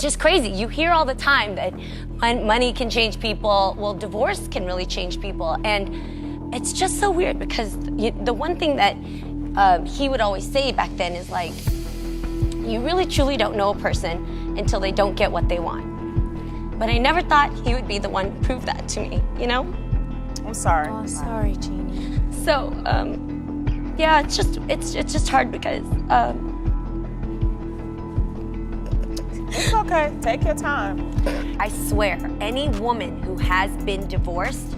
just crazy. You hear all the time that money can change people. Well, divorce can really change people. And it's just so weird because the one thing that he would always say back then is like, you really truly don't know a person until they don't get what they want. But I never thought he would be the one to prove that to me, you know? I'm sorry. Oh, sorry, Jeannie. So, yeah, it's just hard because, It's okay. Take your time. I swear, any woman who has been divorced,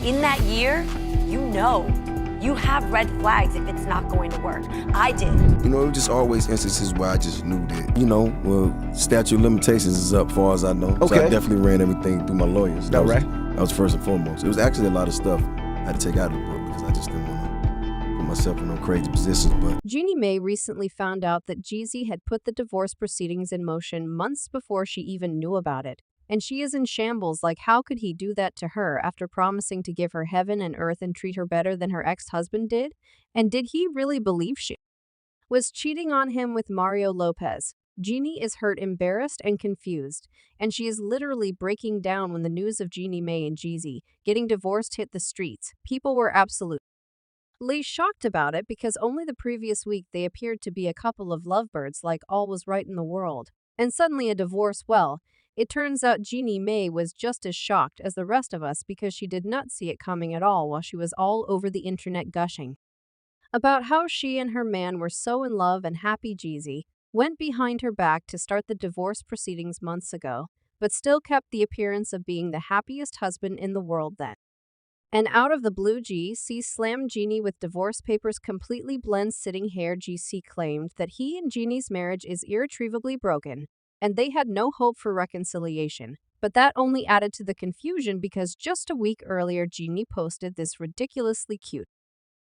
in that year, you have red flags if it's not going to work. I did. You know, it was just always instances where I just knew that, statute of limitations is up far as I know. Okay. So I definitely ran everything through my lawyers. That right? That was first and foremost. It was actually a lot of stuff I had to take out of the book because I just didn't want to put myself in no crazy positions. But Jeannie Mai recently found out that Jeezy had put the divorce proceedings in motion months before she even knew about it. And she is in shambles, like how could he do that to her after promising to give her heaven and earth and treat her better than her ex-husband did? And did he really believe she was cheating on him with Mario Lopez? Jeannie is hurt, embarrassed, and confused, and she is literally breaking down when the news of Jeannie Mai and Jeezy getting divorced hit the streets. People were absolutely shocked about it because only the previous week they appeared to be a couple of lovebirds like all was right in the world. And suddenly a divorce, well, it turns out Jeannie Mai was just as shocked as the rest of us because she did not see it coming at all while she was all over the internet gushing about how she and her man were so in love and happy. Jeezy went behind her back to start the divorce proceedings months ago, but still kept the appearance of being the happiest husband in the world then. And out of the blue, Jeezy slammed Jeannie with divorce papers completely blend sitting hair. Jeezy claimed that he and Jeannie's marriage is irretrievably broken, and they had no hope for reconciliation. But that only added to the confusion because just a week earlier, Jeannie posted this ridiculously cute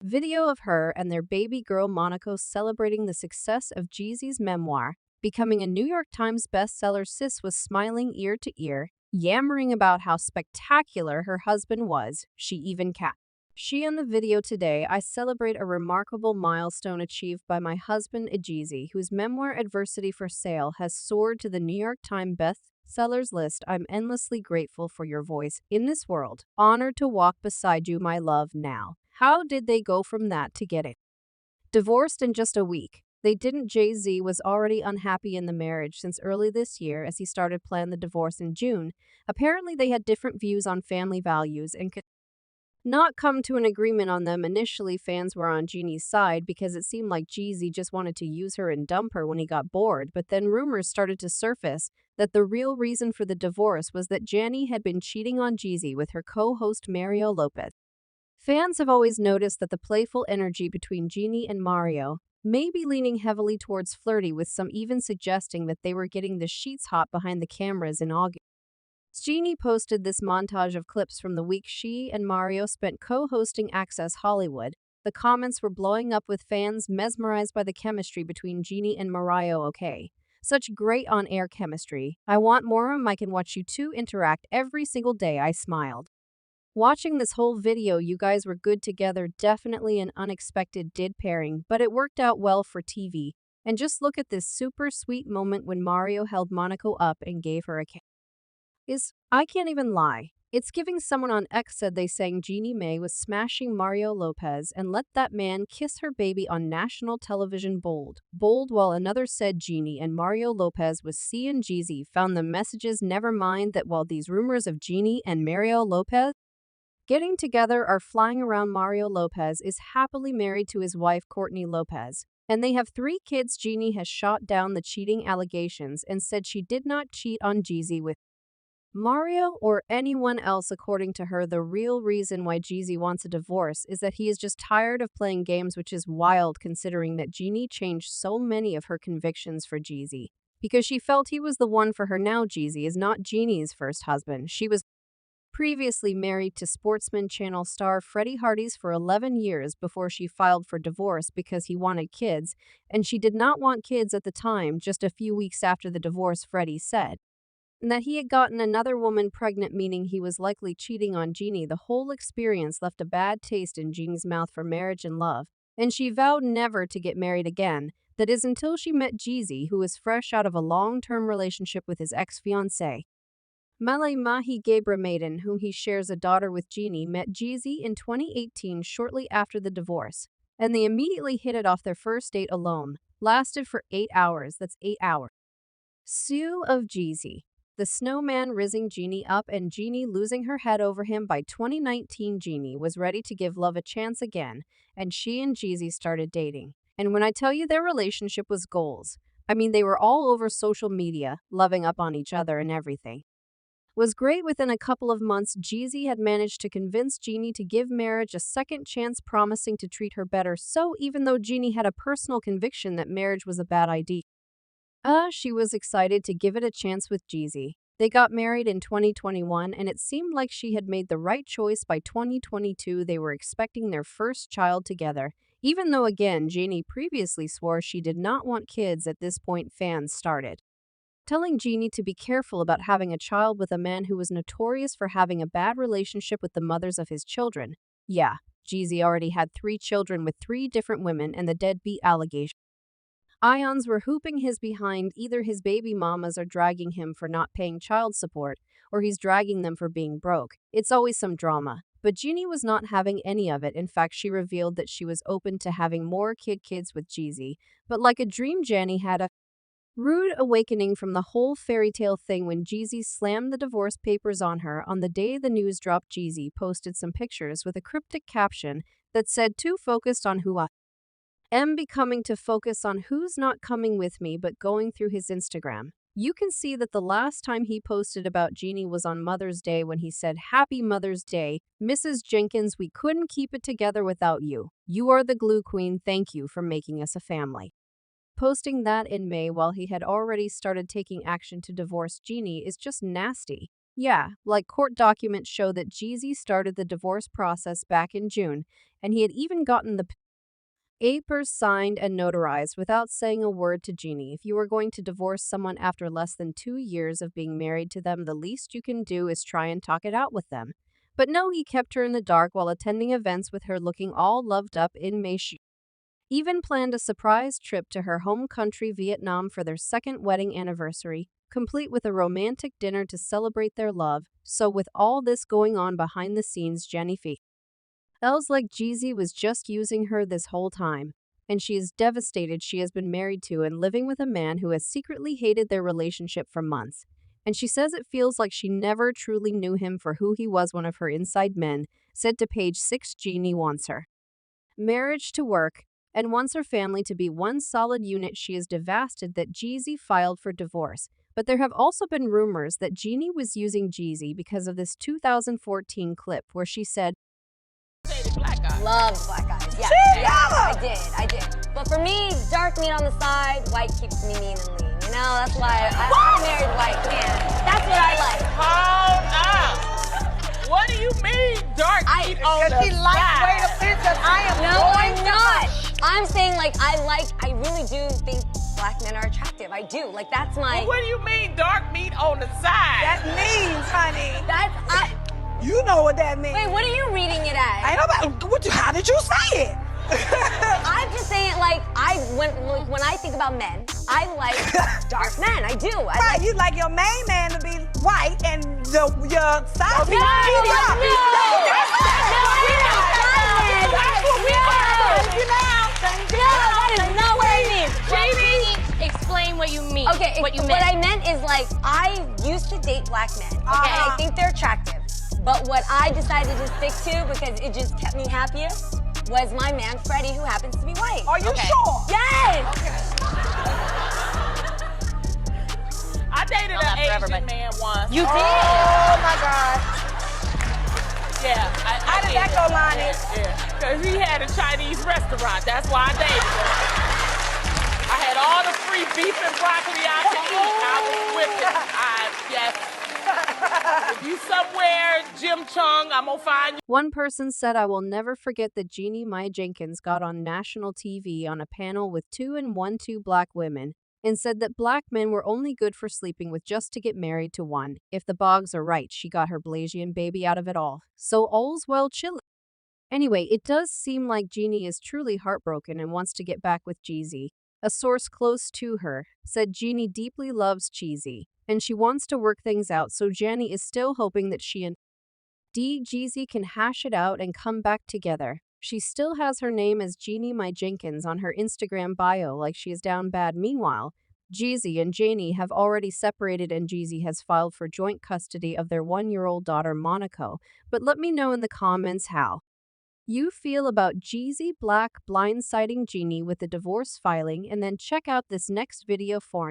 video of her and their baby girl Monaco celebrating the success of Jeezy's memoir, becoming a New York Times bestseller. Sis was smiling ear to ear, yammering about how spectacular her husband was. She even She in the video today, I celebrate a remarkable milestone achieved by my husband Jeezy, whose memoir Adversity for Sale has soared to the New York Times bestsellers list. I'm endlessly grateful for your voice in this world. Honored to walk beside you, my love. Now, how did they go from that to getting divorced in just a week? They didn't. Jay-Z was already unhappy in the marriage since early this year as he started planning the divorce in June. Apparently, they had different views on family values and could not come to an agreement on them. Initially, fans were on Jeannie's side because it seemed like Jeezy just wanted to use her and dump her when he got bored, but then rumors started to surface that the real reason for the divorce was that Jeannie had been cheating on Jeezy with her co-host Mario Lopez. Fans have always noticed that the playful energy between Jeannie and Mario may be leaning heavily towards flirty, with some even suggesting that they were getting the sheets hot behind the cameras in August. Jeannie posted this montage of clips from the week she and Mario spent co-hosting Access Hollywood. The comments were blowing up with fans mesmerized by the chemistry between Jeannie and Mario. Okay, such great on-air chemistry. I want more. I can watch you two interact every single day. I smiled watching this whole video. You guys were good together. Definitely an unexpected pairing, but it worked out well for TV. And just look at this super sweet moment when Mario held Monaco up and gave her a kiss. I can't even lie. It's giving. Someone on X said they sang Jeannie Mai was smashing Mario Lopez and let that man kiss her baby on national television. Bold, while another said Jeannie and Mario Lopez was seeing Jeezy found the messages. Never mind that while these rumors of Jeannie and Mario Lopez getting together are flying around, Mario Lopez is happily married to his wife Courtney Lopez, and they have 3 kids. Jeannie has shot down the cheating allegations and said she did not cheat on Jeezy with Mario or anyone else. According to her, the real reason why Jeezy wants a divorce is that he is just tired of playing games, which is wild considering that Jeannie changed so many of her convictions for Jeezy because she felt he was the one for her. Now Jeezy is not Jeannie's first husband. She was previously married to Sportsman Channel star Freddie Hardy's for 11 years before she filed for divorce because he wanted kids, and she did not want kids at the time. Just a few weeks after the divorce, Freddie said that he had gotten another woman pregnant, meaning he was likely cheating on Jeannie. The whole experience left a bad taste in Jeannie's mouth for marriage and love, and she vowed never to get married again. That is until she met Jeezy, who is fresh out of a long-term relationship with his ex-fiancée. Malay Mahi Gabra Maiden, whom he shares a daughter with Jeannie, met Jeezy in 2018 shortly after the divorce, and they immediately hit it off. Their first date alone lasted for 8 hours. That's 8 hours. Sue of Jeezy. The snowman rizzing Jeannie up and Jeannie losing her head over him. By 2019, Jeannie was ready to give love a chance again, and she and Jeezy started dating. And when I tell you their relationship was goals, I mean they were all over social media, loving up on each other and everything. Was great. Within a couple of months, Jeezy had managed to convince Jeannie to give marriage a second chance, promising to treat her better. So even though Jeannie had a personal conviction that marriage was a bad idea, she was excited to give it a chance with Jeezy. They got married in 2021, and it seemed like she had made the right choice. By 2022, they were expecting their first child together, even though again, Jeannie previously swore she did not want kids. At this point, fans started telling Jeannie to be careful about having a child with a man who was notorious for having a bad relationship with the mothers of his children. Yeah, Jeezy already had 3 children with 3 different women, and the deadbeat allegation. Ions were hooping his behind. Either his baby mamas are dragging him for not paying child support, or he's dragging them for being broke. It's always some drama. But Jeannie was not having any of it. In fact, she revealed that she was open to having more kids with Jeezy. But like a dream, Jeannie had a rude awakening from the whole fairy tale thing when Jeezy slammed the divorce papers on her. On the day the news dropped, Jeezy posted some pictures with a cryptic caption that said, "Too focused on who I am becoming to focus on who's not coming with me." But going through his Instagram, you can see that the last time he posted about Jeannie was on Mother's Day, when he said, "Happy Mother's Day, Mrs. Jenkins, we couldn't keep it together without you. You are the glue queen. Thank you for making us a family." Posting that in May while he had already started taking action to divorce Jeannie is just nasty. Yeah, like court documents show that Jeezy started the divorce process back in June, and he had even gotten the papers signed and notarized without saying a word to Jeannie. If you are going to divorce someone after less than 2 years of being married to them, the least you can do is try and talk it out with them. But no, he kept her in the dark while attending events with her looking all loved up. In May, she even planned a surprise trip to her home country, Vietnam, for their second wedding anniversary, complete with a romantic dinner to celebrate their love. So with all this going on behind the scenes, Jeannie feels like Jeezy was just using her this whole time, and she is devastated. She has been married to and living with a man who has secretly hated their relationship for months, and she says it feels like she never truly knew him for who he was. One of her inside men said to Page 6, Jeannie wants her marriage to work and wants her family to be one solid unit. She is devastated that Jeezy filed for divorce, but there have also been rumors that Jeannie was using Jeezy because of this 2014 clip where she said, Black guy. Loved black guys. Yeah, I did. But for me, dark meat on the side, white keeps me mean and lean. You know, that's why I married white man. That's what I like. Hold up. What do you mean, dark meat on the She likes way to bitch that I am No, going I'm not. I'm saying I really do think black men are attractive. I do. That's my. Well, what do you mean, dark meat on the side? That means, honey. That's You know what that means. Wait, what are you reading it as? Ain't nobody. How did you say it? I'm just saying, when I think about men, I like dark men. I do. Right, you like your main man to be white and your side piece No, to be black. that is not what I mean. Jeannie, explain what you mean. Okay, what you what meant. I meant is I used to date black men. Okay, I think they're attractive. But what I decided to stick to, because it just kept me happiest, was my man Freddie, who happens to be white. Are you sure? Yes! I dated an Asian man once. You did? Oh my God. Yeah. How did that go, Lonnie? Yeah. Because he had a Chinese restaurant. That's why I dated him. I had all the free beef and broccoli I could eat. I was with it. Yes. If you somewhere, Jim Chung, I'm gonna find you. One person said, "I will never forget that Jeannie Mai Jenkins got on national TV on a panel with 2 black women and said that black men were only good for sleeping with just to get married to one. If the Boggs are right, she got her Blasian baby out of it all. So all's well chilling." Anyway, it does seem like Jeannie is truly heartbroken and wants to get back with Jeezy. A source close to her said Jeannie deeply loves Jeezy, and she wants to work things out, so Jeannie is still hoping that she and Jeezy can hash it out and come back together. She still has her name as Jeannie Mai Jenkins on her Instagram bio like she is down bad. Meanwhile, Jeezy and Jeannie have already separated and Jeezy has filed for joint custody of their 1-year-old daughter Monaco. But let me know in the comments how you feel about Jeezy Black blindsiding Jeannie with the divorce filing, and then check out this next video for